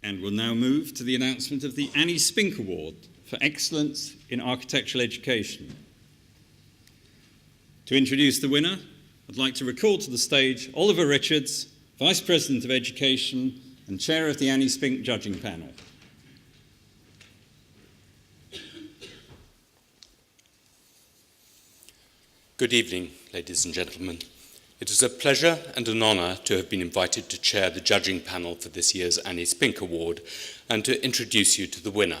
And we'll now move to the announcement of the Annie Spink Award for Excellence in Architectural Education. To introduce the winner, I'd like to recall to the stage Oliver Richards, Vice President of Education and Chair of the Annie Spink Judging Panel. Good evening, ladies and gentlemen. It is a pleasure and an honour to have been invited to chair the judging panel for this year's Annie Spink Award and to introduce you to the winner.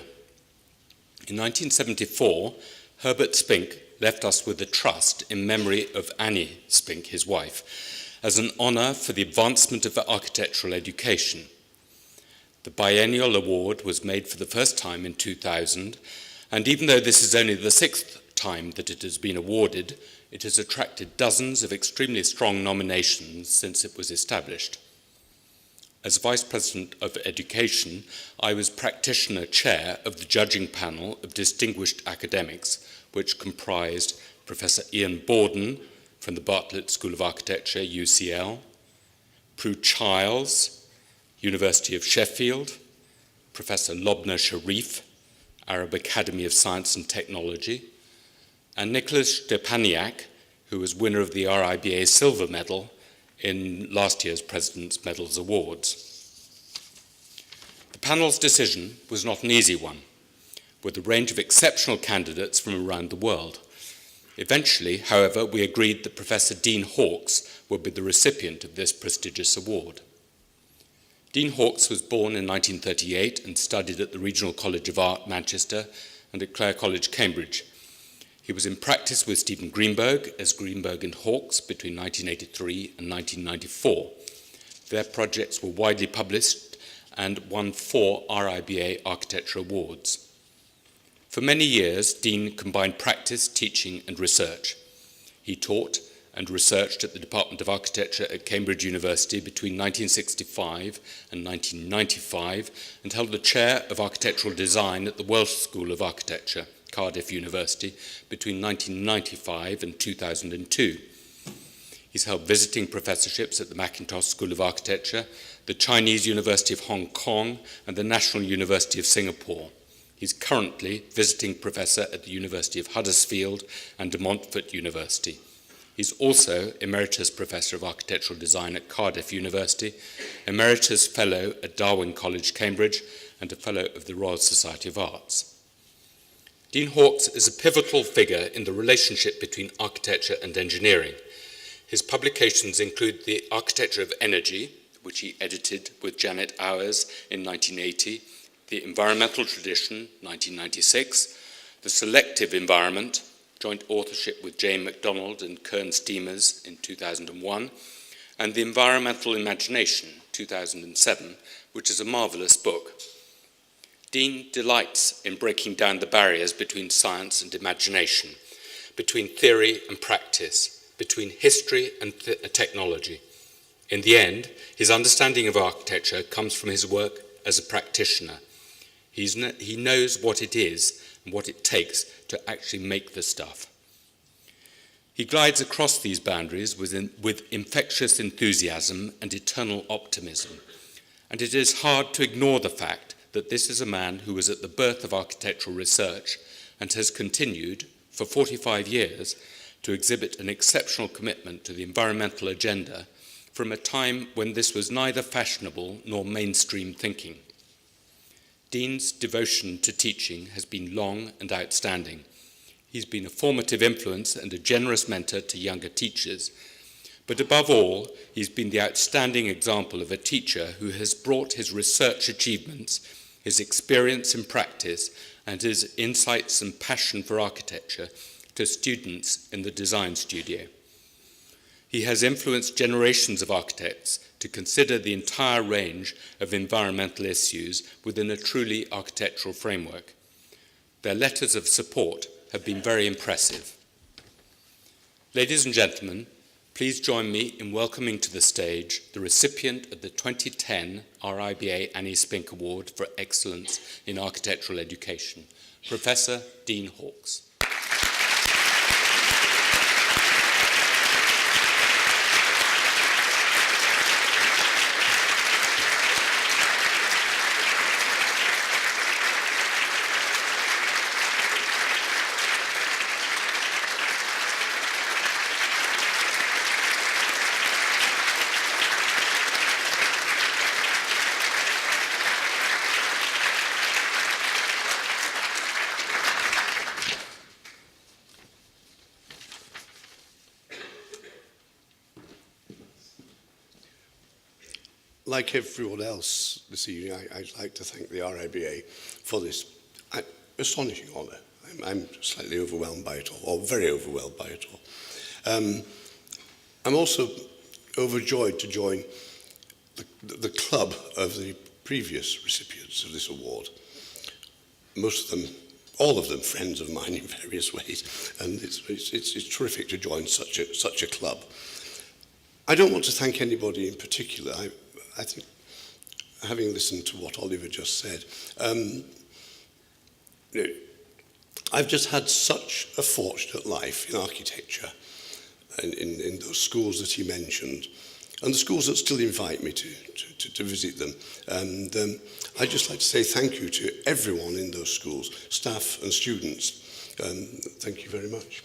In 1974, Herbert Spink left us with a trust in memory of Annie Spink, his wife, as an honour for the advancement of architectural education. The biennial award was made for the first time in 2000, and even though this is only the sixth time that it has been awarded, it has attracted dozens of extremely strong nominations since it was established. As Vice President of Education, I was practitioner chair of the judging panel of distinguished academics, which comprised Professor Ian Borden from the Bartlett School of Architecture, UCL, Prue Childs, University of Sheffield, Professor Lobna Sharif, Arab Academy of Science and Technology, and Nicholas Stepaniak, who was winner of the RIBA Silver Medal in last year's President's Medals Awards. The panel's decision was not an easy one, with a range of exceptional candidates from around the world. Eventually, however, we agreed that Professor Dean Hawkes would be the recipient of this prestigious award. Dean Hawkes was born in 1938 and studied at the Regional College of Art, Manchester, and at Clare College, Cambridge. He was in practice with Stephen Greenberg as Greenberg and Hawkes between 1983 and 1994. Their projects were widely published and won 4 RIBA Architecture Awards. For many years, Dean combined practice, teaching, and research. He taught and researched at the Department of Architecture at Cambridge University between 1965 and 1995 and held the chair of architectural design at the Welsh School of Architecture, Cardiff University, between 1995 and 2002. He's held visiting professorships at the Mackintosh School of Architecture, the Chinese University of Hong Kong, and the National University of Singapore. He's currently visiting professor at the University of Huddersfield and De Montfort University. He's also Emeritus Professor of Architectural Design at Cardiff University, Emeritus Fellow at Darwin College, Cambridge, and a Fellow of the Royal Society of Arts. Dean Hawkes is a pivotal figure in the relationship between architecture and engineering. His publications include The Architecture of Energy, which he edited with Janet Auers in 1980, The Environmental Tradition, 1996, The Selective Environment, joint authorship with Jane MacDonald and Kern Steemers in 2001, and The Environmental Imagination, 2007, which is a marvelous book. Dean delights in breaking down the barriers between science and imagination, between theory and practice, between history and technology. In the end, his understanding of architecture comes from his work as a practitioner. He knows what it is and what it takes to actually make the stuff. He glides across these boundaries with infectious enthusiasm and eternal optimism. And it is hard to ignore the fact that this is a man who was at the birth of architectural research and has continued, for 45 years, to exhibit an exceptional commitment to the environmental agenda from a time when this was neither fashionable nor mainstream thinking. Dean's devotion to teaching has been long and outstanding. He's been a formative influence and a generous mentor to younger teachers. But above all, he's been the outstanding example of a teacher who has brought his research achievements, his experience in practice, and his insights and passion for architecture to students in the design studio. He has influenced generations of architects to consider the entire range of environmental issues within a truly architectural framework. Their letters of support have been very impressive. Ladies and gentlemen, please join me in welcoming to the stage the recipient of the 2010 RIBA Annie Spink Award for Excellence in Architectural Education, Professor Dean Hawkes. like everyone else this evening, I'd like to thank the RIBA for this astonishing honour. I'm slightly overwhelmed by it all, or very overwhelmed by it all. I'm also overjoyed to join the club of the previous recipients of this award. Most of them, all of them, friends of mine in various ways, and it's terrific to join such a club. I don't want to thank anybody in particular. I think, having listened to what Oliver just said, I've just had such a fortunate life in architecture, and in those schools that he mentioned, and the schools that still invite me to visit them. And I'd just like to say thank you to everyone in those schools, staff and students. Thank you very much.